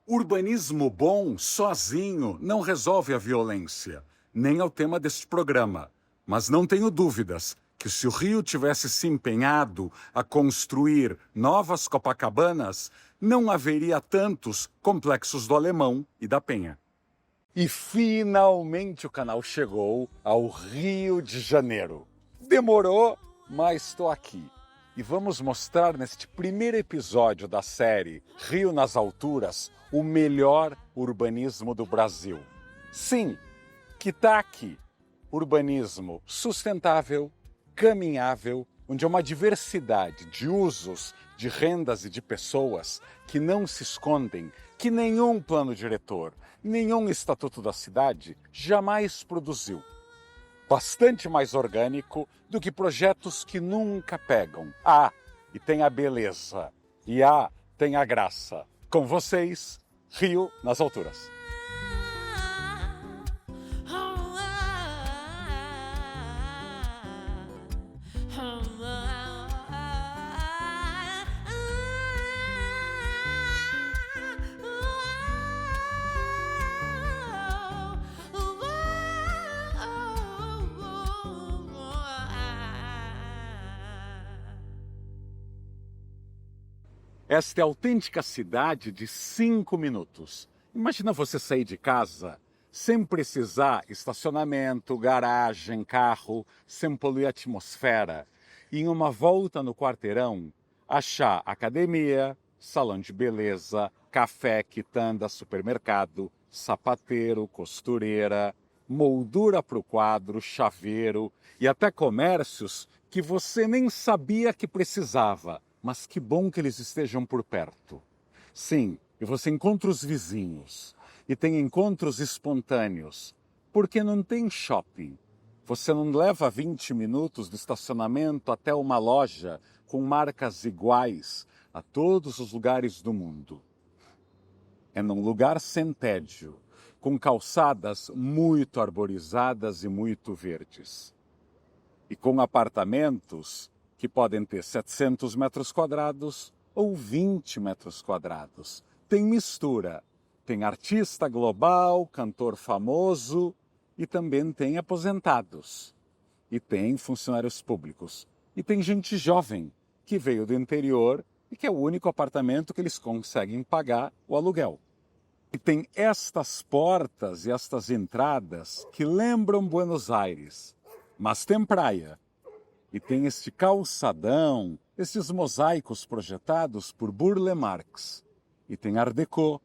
Urbanismo bom, sozinho, não resolve a violência, nem é o tema deste programa. Mas não tenho dúvidas que se o Rio tivesse se empenhado a construir novas Copacabanas, não haveria tantos complexos do Alemão e da Penha. E finalmente o canal chegou ao Rio de Janeiro. Demorou, mas estou aqui. E vamos mostrar neste primeiro episódio da série Rio nas Alturas o melhor urbanismo do Brasil. Sim, que está aqui. Urbanismo sustentável, caminhável, onde há uma diversidade de usos, de rendas e de pessoas que não se escondem, que nenhum plano diretor, nenhum estatuto da cidade jamais produziu. Bastante mais orgânico do que projetos que nunca pegam. E tem a beleza. E tem a graça. Com vocês, Rio nas Alturas. Esta é a autêntica cidade de 5 minutos. Imagina você sair de casa sem precisar estacionamento, garagem, carro, sem poluir a atmosfera. E em uma volta no quarteirão, achar academia, salão de beleza, café, quitanda, supermercado, sapateiro, costureira, moldura para o quadro, chaveiro e até comércios que você nem sabia que precisava. Mas que bom que eles estejam por perto. Sim, e você encontra os vizinhos. E tem encontros espontâneos. Porque não tem shopping. Você não leva 20 minutos de estacionamento até uma loja com marcas iguais a todos os lugares do mundo. É num lugar sem tédio, com calçadas muito arborizadas e muito verdes. E com apartamentos que podem ter 700 metros quadrados ou 20 metros quadrados. Tem mistura. Tem artista global, cantor famoso e também tem aposentados. E tem funcionários públicos. E tem gente jovem que veio do interior e que é o único apartamento que eles conseguem pagar o aluguel. E tem estas portas e estas entradas que lembram Buenos Aires, mas tem praia. E tem este calçadão, esses mosaicos projetados por Burle Marx. E tem Art Deco,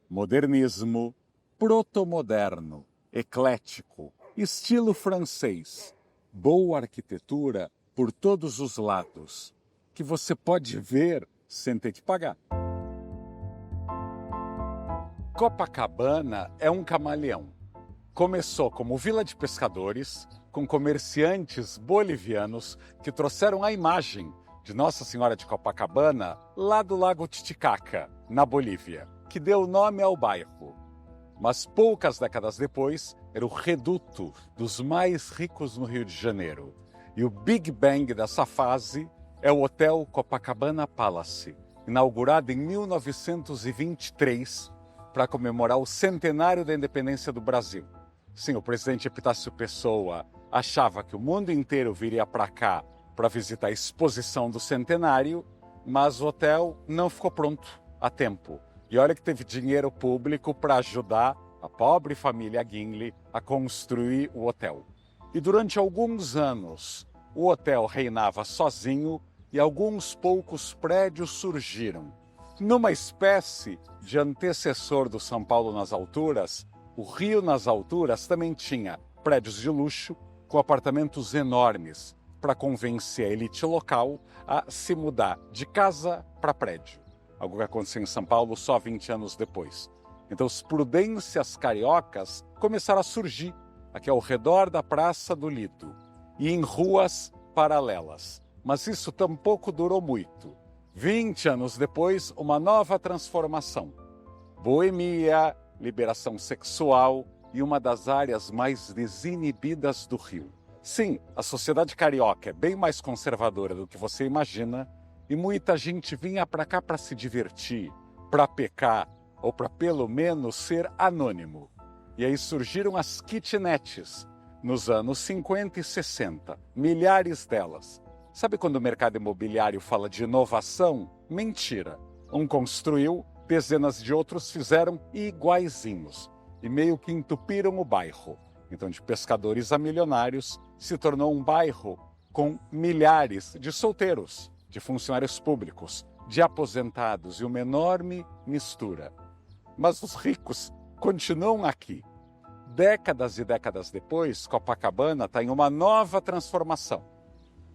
modernismo, protomoderno, eclético, estilo francês. Boa arquitetura por todos os lados, que você pode ver sem ter que pagar. Copacabana é um camaleão. Começou como vila de pescadores, com comerciantes bolivianos que trouxeram a imagem de Nossa Senhora de Copacabana lá do Lago Titicaca, na Bolívia, que deu nome ao bairro. Mas poucas décadas depois, era o reduto dos mais ricos no Rio de Janeiro. E o Big Bang dessa fase é o Hotel Copacabana Palace, inaugurado em 1923 para comemorar o centenário da independência do Brasil. Sim, o presidente Epitácio Pessoa achava que o mundo inteiro viria para cá para visitar a exposição do centenário, mas o hotel não ficou pronto a tempo. E olha que teve dinheiro público para ajudar a pobre família Guinle a construir o hotel. E durante alguns anos, o hotel reinava sozinho e alguns poucos prédios surgiram. Numa espécie de antecessor do São Paulo nas Alturas, o Rio nas Alturas também tinha prédios de luxo com apartamentos enormes para convencer a elite local a se mudar de casa para prédio. Algo que aconteceu em São Paulo só 20 anos depois. Então, as prudências cariocas começaram a surgir aqui ao redor da Praça do Lido e em ruas paralelas. Mas isso tampouco durou muito. 20 anos depois, uma nova transformação. Boemia, liberação sexual e uma das áreas mais desinibidas do Rio. Sim, a sociedade carioca é bem mais conservadora do que você imagina e muita gente vinha para cá para se divertir, para pecar, ou para pelo menos ser anônimo. E aí surgiram as kitnets nos anos 50 e 60, milhares delas. Sabe quando o mercado imobiliário fala de inovação? Mentira. Um construiu, dezenas de outros fizeram iguaizinhos e meio que entupiram o bairro. Então, de pescadores a milionários, se tornou um bairro com milhares de solteiros, de funcionários públicos, de aposentados e uma enorme mistura. Mas os ricos continuam aqui. Décadas e décadas depois, Copacabana está em uma nova transformação.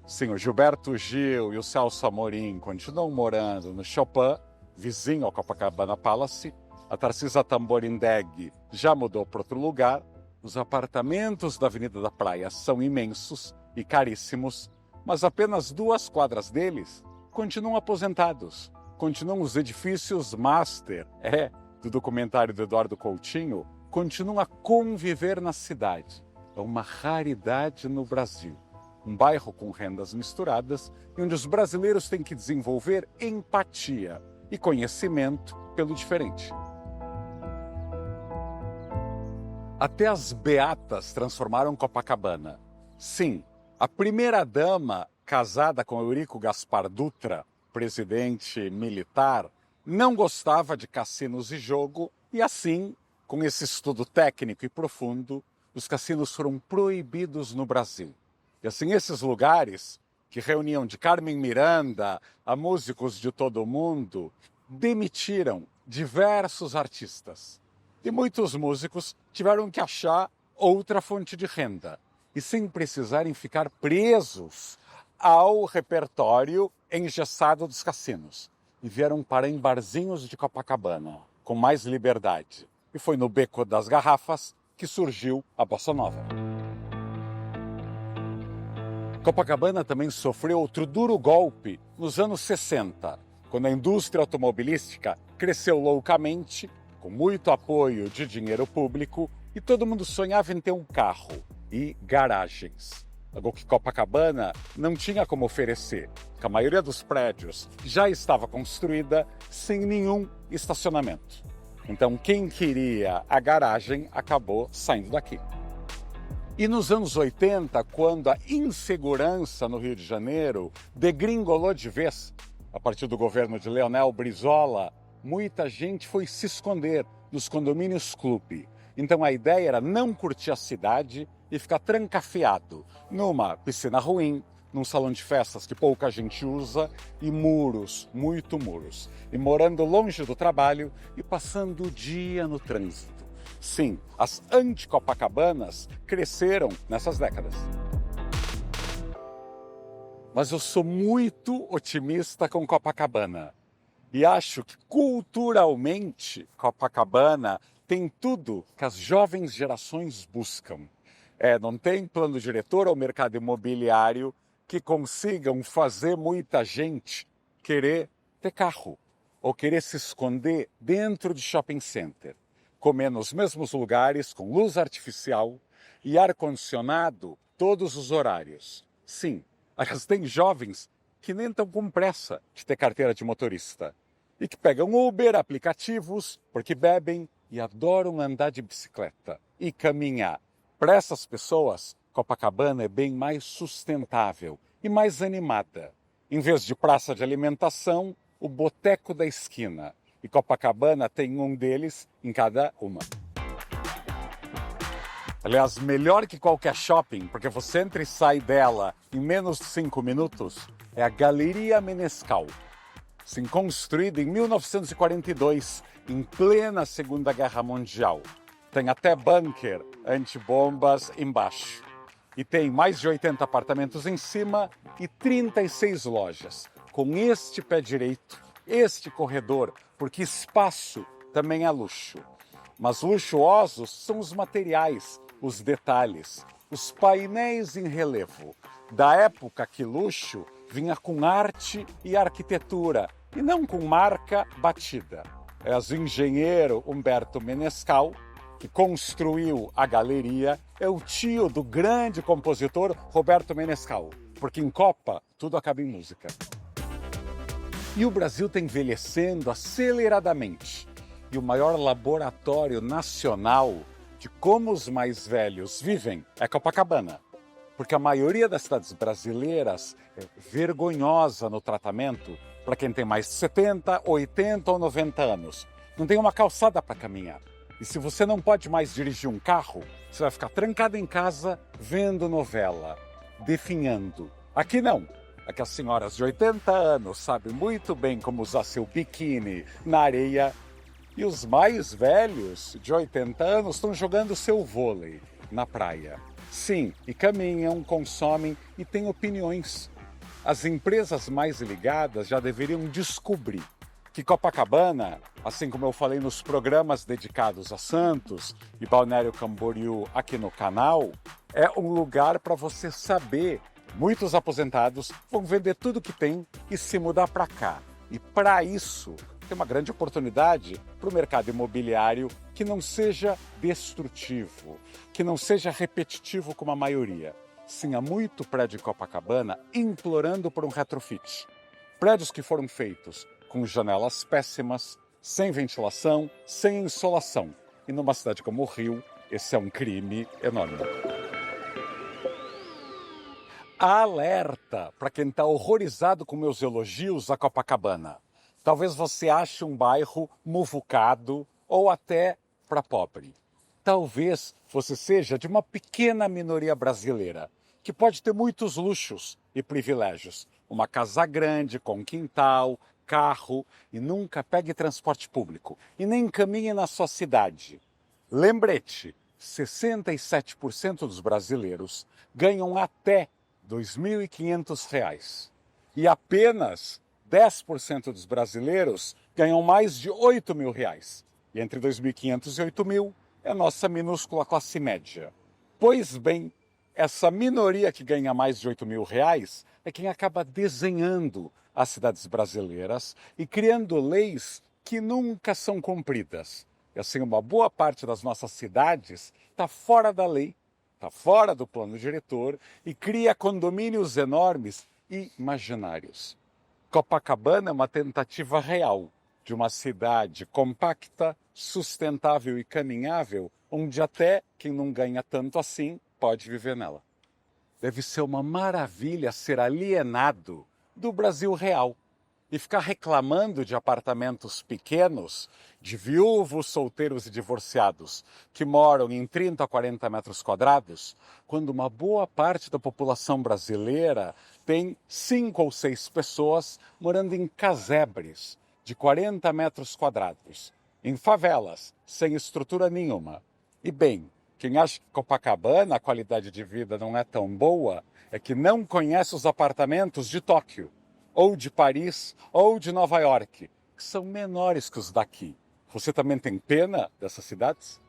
Sim, o Gilberto Gil e o Celso Amorim continuam morando no Chopin, vizinho ao Copacabana Palace. A Tarcisa Tamborindeg já mudou para outro lugar. Os apartamentos da Avenida da Praia são imensos e caríssimos, mas apenas 2 quadras deles continuam aposentados. Continuam os edifícios master, do documentário do Eduardo Coutinho, continuam a conviver na cidade. É uma raridade no Brasil. Um bairro com rendas misturadas e onde os brasileiros têm que desenvolver empatia e conhecimento pelo diferente. Até as beatas transformaram Copacabana. Sim, a primeira-dama, casada com Eurico Gaspar Dutra, presidente militar, não gostava de cassinos e jogo e assim, com esse estudo técnico e profundo, os cassinos foram proibidos no Brasil. E assim, esses lugares, que reuniam de Carmen Miranda a músicos de todo o mundo, demitiram diversos artistas. E muitos músicos tiveram que achar outra fonte de renda. E sem precisarem ficar presos ao repertório engessado dos cassinos. E vieram parar em barzinhos de Copacabana, com mais liberdade. E foi no Beco das Garrafas que surgiu a Bossa Nova. Copacabana também sofreu outro duro golpe nos anos 60, quando a indústria automobilística cresceu loucamente, com muito apoio de dinheiro público, e todo mundo sonhava em ter um carro e garagens. Algo que Copacabana não tinha como oferecer, porque a maioria dos prédios já estava construída sem nenhum estacionamento. Então, quem queria a garagem acabou saindo daqui. E nos anos 80, quando a insegurança no Rio de Janeiro degringolou de vez, a partir do governo de Leonel Brizola, muita gente foi se esconder nos condomínios clube. Então a ideia era não curtir a cidade e ficar trancafiado numa piscina ruim, num salão de festas que pouca gente usa e muros, muito muros. E morando longe do trabalho e passando o dia no trânsito. Sim, as anti-Copacabanas cresceram nessas décadas. Mas eu sou muito otimista com Copacabana. E acho que culturalmente Copacabana tem tudo que as jovens gerações buscam. Não tem plano diretor ao mercado imobiliário que consigam fazer muita gente querer ter carro ou querer se esconder dentro de shopping center, comer nos mesmos lugares com luz artificial e ar-condicionado todos os horários. Sim, tem jovens que nem estão com pressa de ter carteira de motorista e que pegam Uber, aplicativos, porque bebem e adoram andar de bicicleta e caminhar. Para essas pessoas, Copacabana é bem mais sustentável e mais animada. Em vez de praça de alimentação, o boteco da esquina. E Copacabana tem um deles em cada uma. Aliás, melhor que qualquer shopping, porque você entra e sai dela em menos de 5 minutos, é a Galeria Menescal. Sim, construída em 1942, em plena Segunda Guerra Mundial. Tem até bunker antibombas embaixo. E tem mais de 80 apartamentos em cima e 36 lojas. Com este pé direito, este corredor, porque espaço também é luxo. Mas luxuosos são os materiais, os detalhes, os painéis em relevo. Da época que luxo vinha com arte e arquitetura, e não com marca batida. O engenheiro Humberto Menescal, que construiu a galeria, é o tio do grande compositor Roberto Menescal, porque em Copa tudo acaba em música. E o Brasil está envelhecendo aceleradamente. e o maior laboratório nacional de como os mais velhos vivem é Copacabana. Porque a maioria das cidades brasileiras é vergonhosa no tratamento para quem tem mais de 70, 80 ou 90 anos. Não tem uma calçada para caminhar. E se você não pode mais dirigir um carro, você vai ficar trancado em casa vendo novela, definhando. Aqui não. Aqui as senhoras de 80 anos sabem muito bem como usar seu biquíni na areia. E os mais velhos, de 80 anos, estão jogando seu vôlei na praia. Sim, e caminham, consomem e têm opiniões. As empresas mais ligadas já deveriam descobrir que Copacabana, assim como eu falei nos programas dedicados a Santos e Balneário Camboriú aqui no canal, é um lugar para você saber. Muitos aposentados vão vender tudo que tem e se mudar para cá. E para isso, tem uma grande oportunidade para o mercado imobiliário que não seja destrutivo, que não seja repetitivo como a maioria. Sim, há muito prédio em Copacabana implorando por um retrofit. Prédios que foram feitos com janelas péssimas, sem ventilação, sem insolação. E numa cidade como o Rio, esse é um crime enorme. Alerta para quem está horrorizado com meus elogios a Copacabana. Talvez você ache um bairro muvucado ou até para pobre. Talvez você seja de uma pequena minoria brasileira, que pode ter muitos luxos e privilégios. Uma casa grande, com quintal, carro, e nunca pegue transporte público. E nem caminhe na sua cidade. Lembrete, 67% dos brasileiros ganham até R$ 2.500. E apenas 10% dos brasileiros ganham mais de R$ 8.000. E entre 2.500 e 8.000 é a nossa minúscula classe média. Pois bem, essa minoria que ganha mais de R$ 8.000 é quem acaba desenhando as cidades brasileiras e criando leis que nunca são cumpridas. E assim, uma boa parte das nossas cidades está fora da lei, está fora do plano diretor e cria condomínios enormes e imaginários. Copacabana é uma tentativa real de uma cidade compacta, sustentável e caminhável, onde até quem não ganha tanto assim pode viver nela. Deve ser uma maravilha ser alienado do Brasil real e ficar reclamando de apartamentos pequenos, de viúvos, solteiros e divorciados que moram em 30 a 40 metros quadrados, quando uma boa parte da população brasileira tem 5 ou 6 pessoas morando em casebres de 40 metros quadrados, em favelas, sem estrutura nenhuma. E bem, quem acha que Copacabana a qualidade de vida não é tão boa é que não conhece os apartamentos de Tóquio, ou de Paris, ou de Nova York, que são menores que os daqui. Você também tem pena dessas cidades?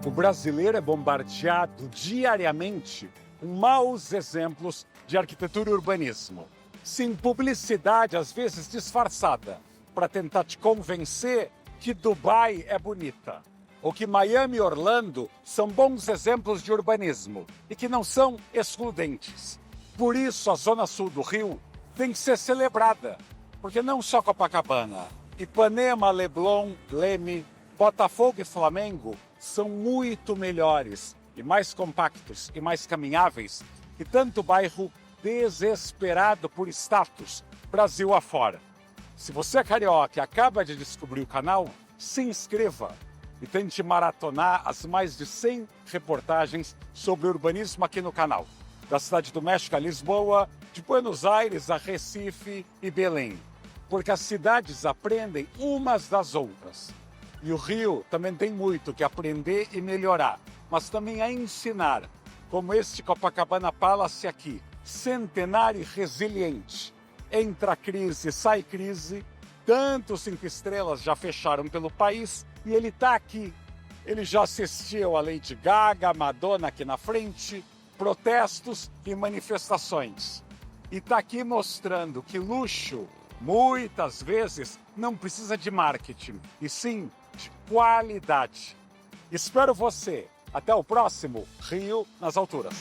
O brasileiro é bombardeado diariamente com maus exemplos de arquitetura e urbanismo. Sim, publicidade às vezes disfarçada, para tentar te convencer que Dubai é bonita, ou que Miami e Orlando são bons exemplos de urbanismo e que não são excludentes. Por isso a Zona Sul do Rio tem que ser celebrada, porque não só Copacabana, Ipanema, Leblon, Leme, Botafogo e Flamengo são muito melhores e mais compactos e mais caminháveis que tanto bairro desesperado por status Brasil afora. Se você é carioca e acaba de descobrir o canal, se inscreva e tente maratonar as mais de 100 reportagens sobre urbanismo aqui no canal. Da Cidade do México a Lisboa, de Buenos Aires a Recife e Belém. Porque as cidades aprendem umas das outras. E o Rio também tem muito que aprender e melhorar, mas também a ensinar, como este Copacabana Palace aqui, centenário e resiliente. Entra crise, sai crise, tantos 5 estrelas já fecharam pelo país e ele está aqui. Ele já assistiu a Lady Gaga, a Madonna aqui na frente, protestos e manifestações. E está aqui mostrando que luxo muitas vezes não precisa de marketing, e sim de qualidade. Espero você. Até o próximo Rio nas Alturas.